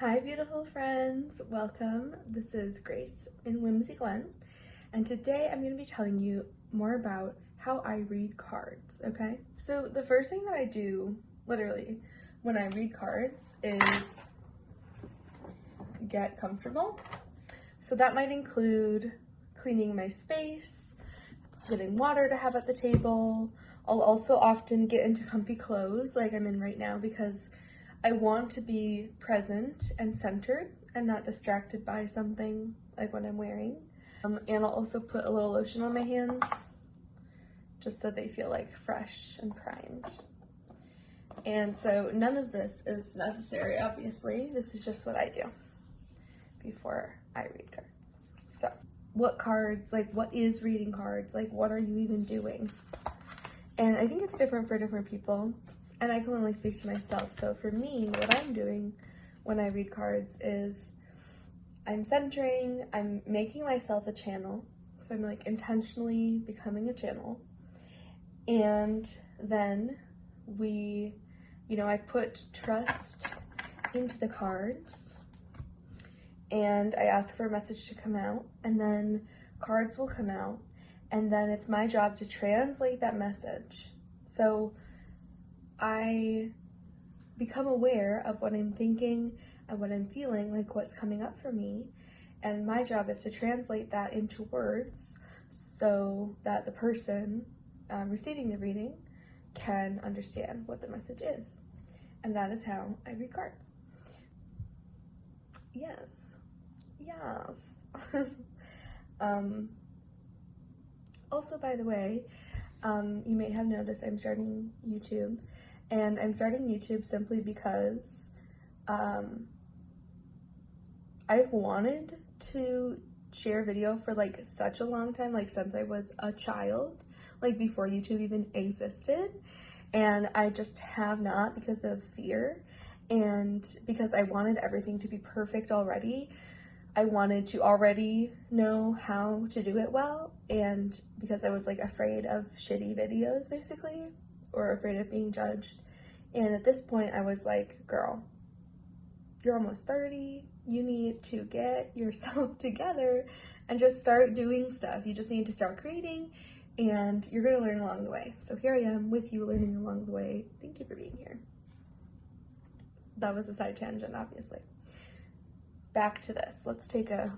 Hi beautiful friends, welcome. This is Grace in Whimsical Friends, and today I'm going to be telling you more about how I read cards, okay? So the first thing that I do, literally, when I read cards is get comfortable. So that might include cleaning my space, getting water to have at the table. I'll also often get into comfy clothes like I'm in right now because I want to be present and centered and not distracted by something like what I'm wearing. And I'll also put a little lotion on my hands just so they feel like fresh and primed. And so none of this is necessary, obviously. This is just what I do before I read cards. So what cards, like what is reading cards? Like what are you even doing? And I think it's different for different people. And I can only speak to myself. So for me, what I'm doing when I read cards is I'm centering, I'm making myself a channel. So I'm like intentionally becoming a channel. And then I put trust into the cards and I ask for a message to come out, and then cards will come out. And then it's my job to translate that message. So I become aware of what I'm thinking and what I'm feeling, like what's coming up for me. And my job is to translate that into words so that the person receiving the reading can understand what the message is. And that is how I read cards. Yes. Also, by the way, you may have noticed I'm starting YouTube. And I'm starting YouTube simply because I've wanted to share video for like such a long time, like since I was a child, like before YouTube even existed. And I just have not because of fear and because I wanted everything to be perfect already. I wanted to already know how to do it well, and because I was like afraid of shitty videos basically, or afraid of being judged. And at this point I was like, girl, you're almost 30, you need to get yourself together and just start doing stuff. You just need to start creating and you're gonna learn along the way. So here I am with you learning along the way. Thank you for being here. That was a side tangent, obviously. Back to this. Let's take a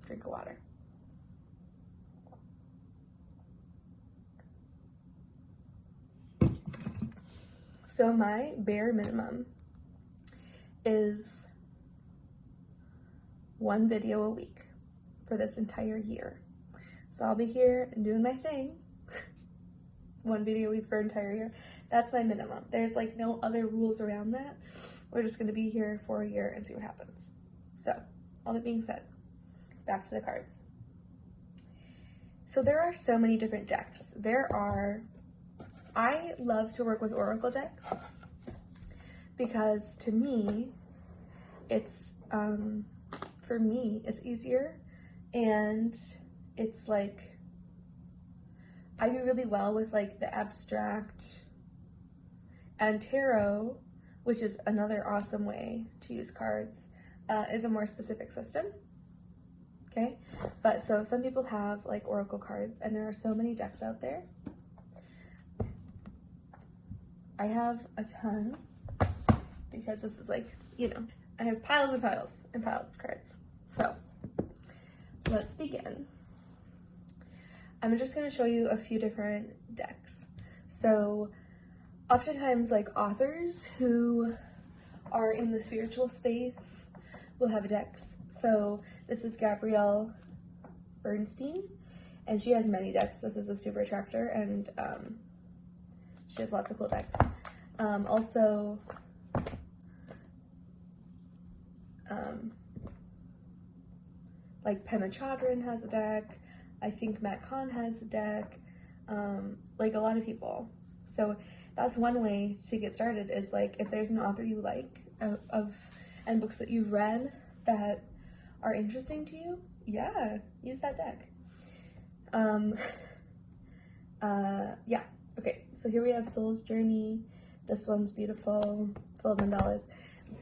drink of water. So my bare minimum is 1 video a week for this entire year. So I'll be here and doing my thing. 1 video a week for an entire year. That's my minimum. There's like no other rules around that. We're just gonna be here for a year and see what happens. So, all that being said, back to the cards. So there are so many different decks. I love to work with oracle decks because to me, it's easier, and it's like, I do really well with like the abstract, and tarot, which is another awesome way to use cards, is a more specific system, okay? But so some people have like oracle cards, and there are so many decks out there. I have a ton because this is like, I have piles and piles and piles of cards. So let's begin. I'm just gonna show you a few different decks. So oftentimes like authors who are in the spiritual space will have decks. So this is Gabrielle Bernstein, and she has many decks. This is a super attractor, and she has lots of cool decks. Also, like Pema Chodron has a deck. I think Matt Kahn has a deck. Like a lot of people. So that's one way to get started, is like if there's an author you like and books that you've read that are interesting to you, yeah, use that deck. Yeah, okay, so here we have Soul's Journey. This one's beautiful, $12.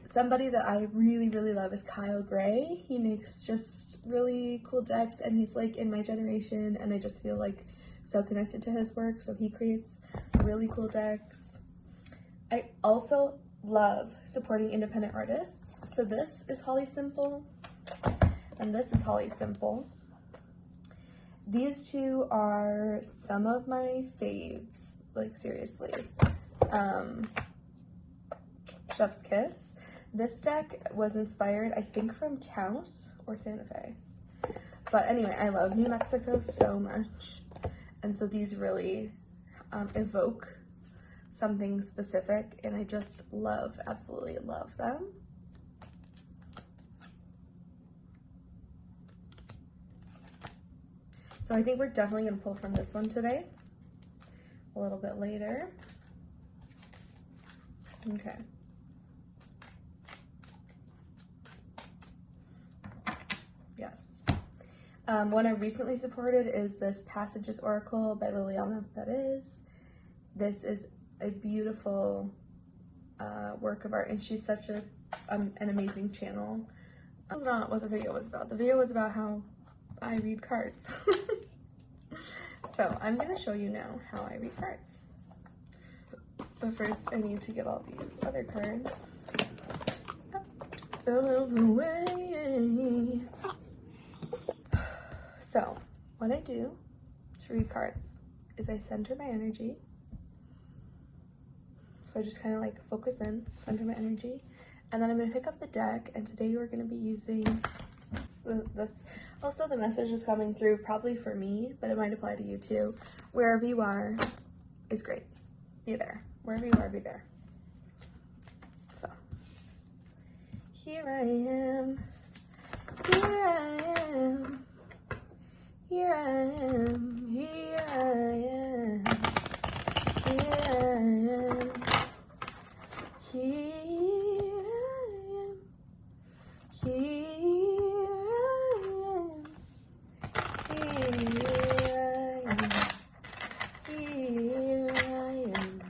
Somebody that I really, really love is Kyle Gray. He makes just really cool decks, and he's like in my generation, and I just feel like so connected to his work, so he creates really cool decks. I also love supporting independent artists. So this is Holly Simple, and this is Holly Simple. These two are some of my faves, like seriously. Chef's Kiss. This deck was inspired, I think, from Taos or Santa Fe. But anyway, I love New Mexico so much. And so these really evoke something specific, and I just love, absolutely love them. So I think we're definitely gonna pull from this one today, a little bit later. Okay. Yes. One I recently supported is this Passages Oracle by Liliana Perez. This is a beautiful work of art, and she's such an amazing channel. That's not what the video was about. The video was about how I read cards. So I'm gonna show you now how I read cards. But first I need to get all these other cards out of the way. So what I do to read cards is I center my energy. So I just kind of like focus in, center my energy, and then I'm gonna pick up the deck, and today we're gonna be using this. Also, the message is coming through probably for me, but it might apply to you too. Wherever you are is great. Be there. Wherever you are, be there. So, here I am. Here I am. Here I am. Here I am. Here I am. Here I am.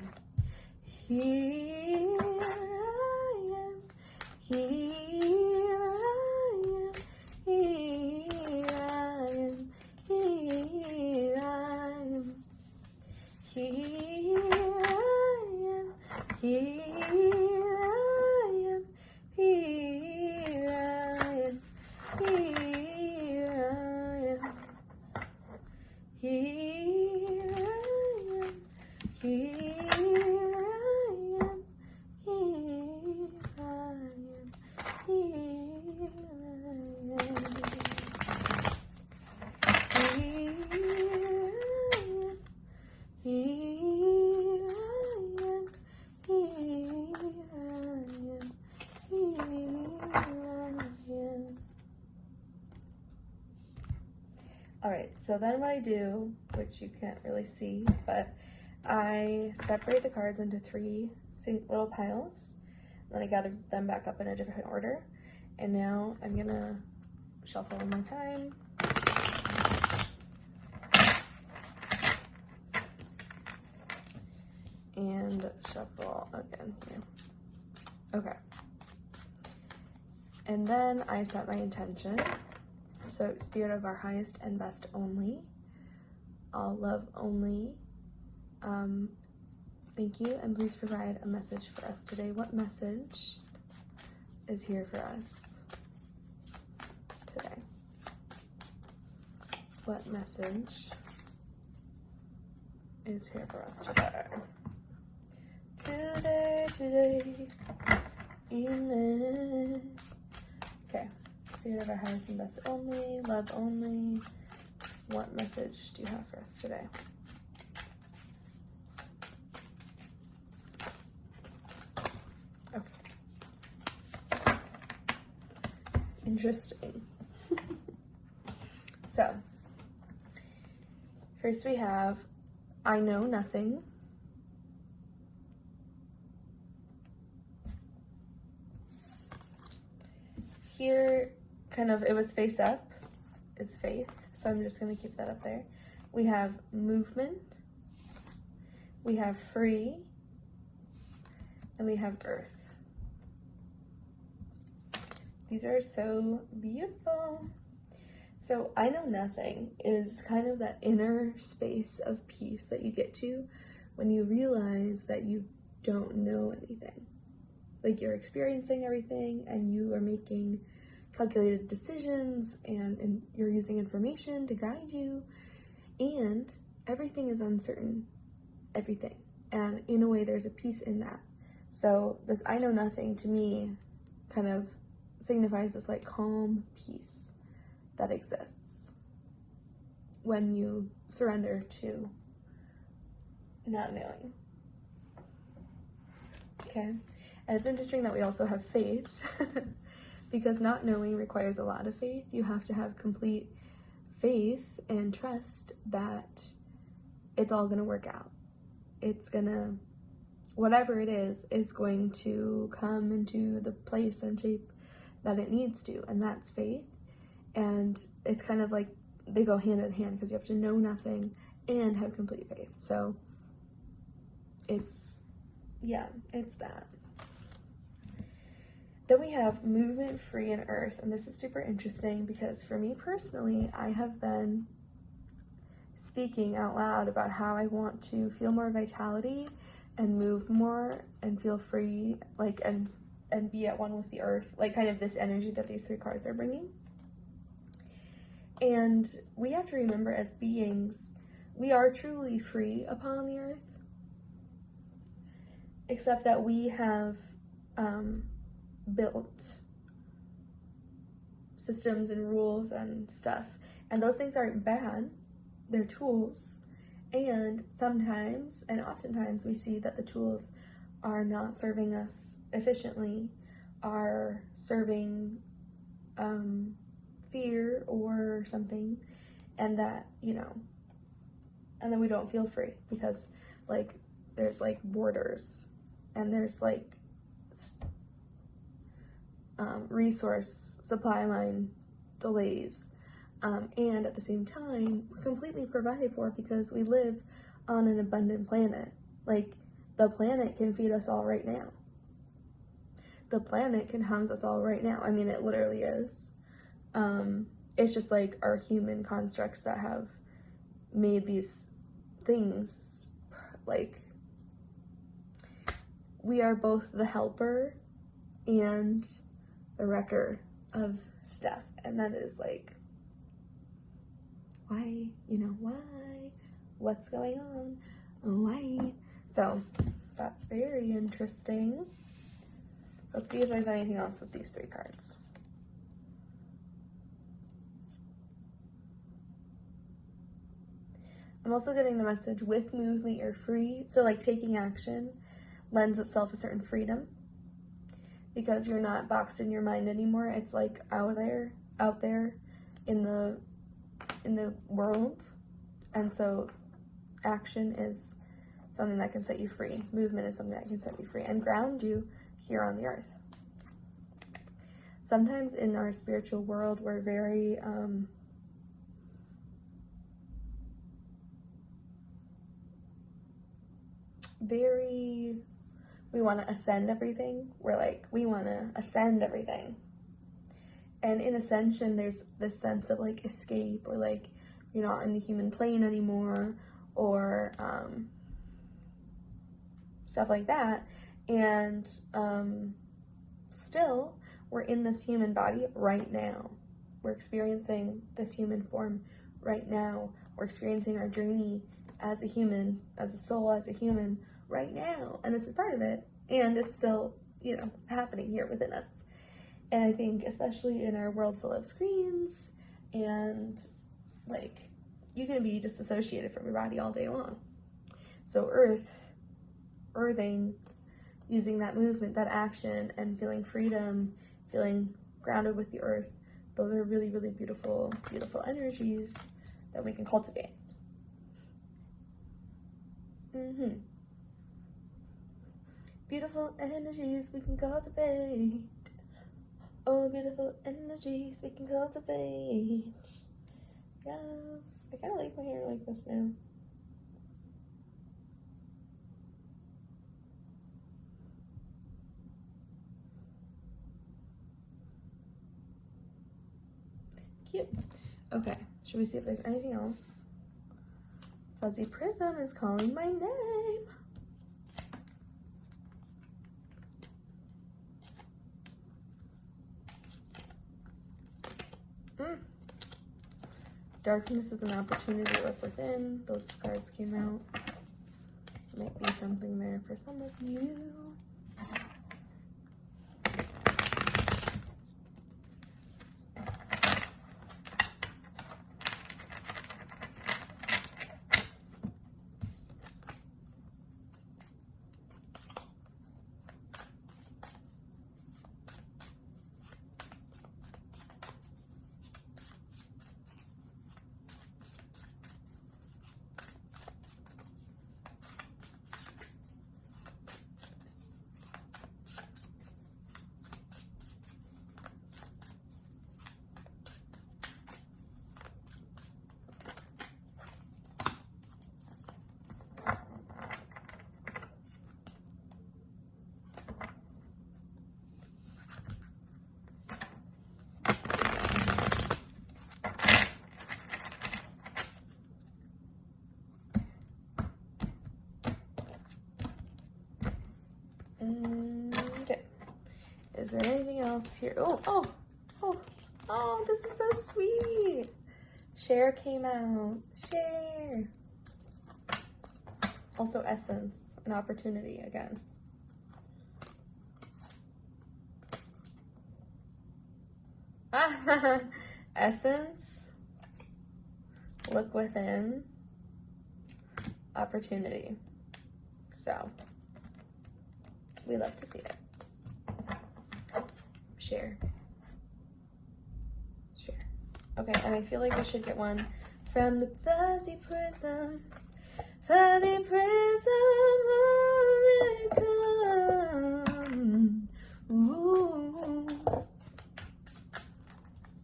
Here. Alright, so then what I do, which you can't really see, but I separate the cards into 3 little piles, and then I gather them back up in a different order. And now I'm gonna shuffle one more time. And shuffle again here. Okay. And then I set my intention. So, spirit of our highest and best only, all love only. Thank you, and please provide a message for us today. What message is here for us today? What message is here for us today? Today, amen. Okay. Spirit of our highest and best only, love only. What message do you have for us today? Okay. Interesting. So, first we have, I know nothing. Here, kind of, it was face up, is faith, so I'm just going to keep that up there. We have movement, we have free, and we have earth. These are so beautiful. So I know nothing is kind of that inner space of peace that you get to when you realize that you don't know anything. Like, you're experiencing everything and you are making calculated decisions and you're using information to guide you, and everything is uncertain. Everything. And in a way, there's a peace in that. So this I know nothing to me kind of signifies this like calm peace that exists when you surrender to not knowing. Okay, and it's interesting that we also have faith because not knowing requires a lot of faith. You have to have complete faith and trust that it's all gonna work out. It's gonna, whatever it is going to come into the place and shape that it needs to, and that's faith. And it's kind of like they go hand in hand because you have to know nothing and have complete faith. So it's that. Then we have movement free in earth, and this is super interesting because for me personally, I have been speaking out loud about how I want to feel more vitality and move more and feel free, like, and be at one with the earth, like kind of this energy that these 3 cards are bringing. And we have to remember, as beings, we are truly free upon the earth, except that we have built systems and rules and stuff, and those things aren't bad. They're tools, and sometimes and oftentimes we see that the tools are not serving us efficiently, are serving fear or something, and that, you know, and then we don't feel free because like there's like borders and there's like resource supply line delays, and at the same time we're completely provided for because we live on an abundant planet. Like, the planet can feed us all right now. The planet can house us all right now. I mean, it literally is. It's just like our human constructs that have made these things, like, we are both the helper and the wrecker of stuff. And that is like, why, you know, why? What's going on? Why? So that's very interesting. Let's see if there's anything else with these 3 cards. I'm also getting the message, with movement you're free. So like taking action lends itself a certain freedom because you're not boxed in your mind anymore. It's like out there in the world. And so action is something that can set you free. Movement is something that can set you free and ground you here on the earth. Sometimes in our spiritual world, we're very we want to ascend everything. We're like, we want to ascend everything. And in ascension, there's this sense of like escape, or like you're not in the human plane anymore, or stuff like that. And still, we're in this human body right now. We're experiencing this human form right now. We're experiencing our journey as a human, as a soul, as a human right now. And this is part of it. And it's still, you know, happening here within us. And I think especially in our world full of screens and like, you can be disassociated from your body all day long. So earthing, using that movement, that action, and feeling freedom, feeling grounded with the earth, those are really, really beautiful, beautiful energies that we can cultivate. Beautiful energies we can cultivate. Oh, beautiful energies we can cultivate. Yes, I kind of like my hair like this now. cute. Okay, should we see if there's anything else? Fuzzy Prism is calling my name. Darkness is an opportunity to look within. Those cards came out. Might be something there for some of you. Okay. Is there anything else here? Oh, this is so sweet. Share came out. Share. Also Essence, an opportunity again. Essence, look within, opportunity. So, we love to see it. Share. Share. Okay, and I feel like we should get one from the Fuzzy Prism. Fuzzy Prism, come. Ooh.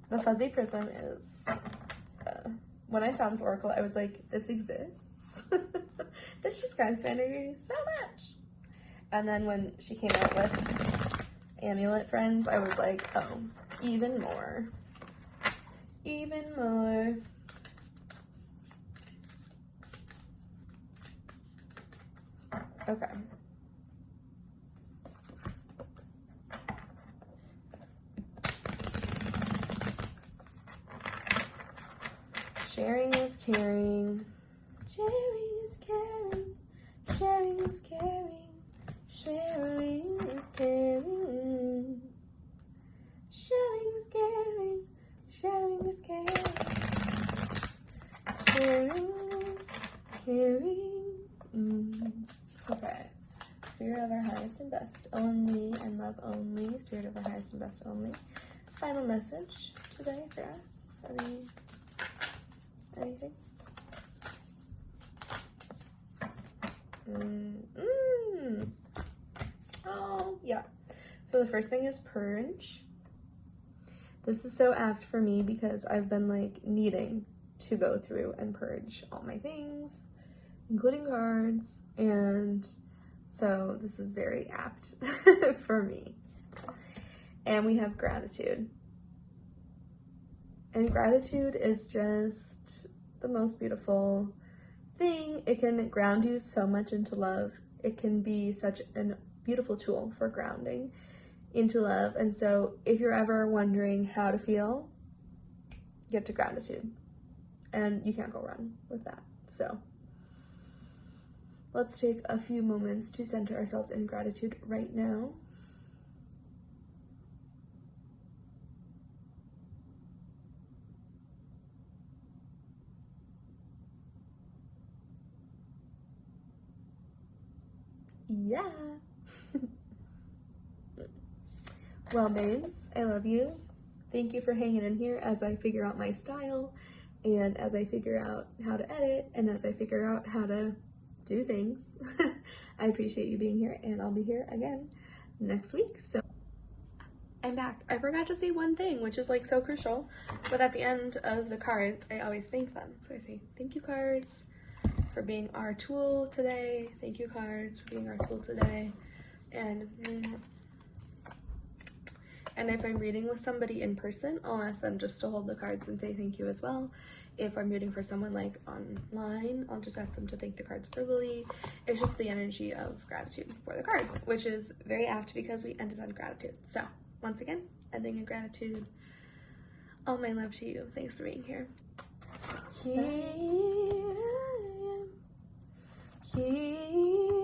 The Fuzzy Prism is, when I found this oracle, I was like, this exists. This describes Vanity so much. And then when she came out with Amulet Friends, I was like, oh, even more. Even more. Okay. Sharing is caring. Sharing is caring. Sharing is caring. Sharing is caring. Sharing is caring. Sharing is caring. Sharing is caring. Okay. Spirit of our highest and best only and love only. Spirit of our highest and best only. Final message today for us. Anything? Oh, yeah. So the first thing is purge. This is so apt for me because I've been like needing to go through and purge all my things, including cards, and so this is very apt for me. And we have gratitude. And gratitude is just the most beautiful thing. It can ground you so much into love. It can be such a beautiful tool for grounding into love. And so if you're ever wondering how to feel, get to gratitude. And you can't go wrong with that. So let's take a few moments to center ourselves in gratitude right now. Yeah. Well, babes, I love you. Thank you for hanging in here as I figure out my style and as I figure out how to edit and as I figure out how to do things. I appreciate you being here, and I'll be here again next week. So I'm back. I forgot to say one thing, which is like so crucial, but at the end of the cards, I always thank them. So I say, thank you, cards, for being our tool today. Thank you, cards, for being our tool today. And And if I'm reading with somebody in person, I'll ask them just to hold the cards and say thank you as well. If I'm reading for someone like online, I'll just ask them to thank the cards verbally. It's just the energy of gratitude for the cards, which is very apt because we ended on gratitude. So once again, ending in gratitude. All my love to you. Thanks for being here. Here I am. Here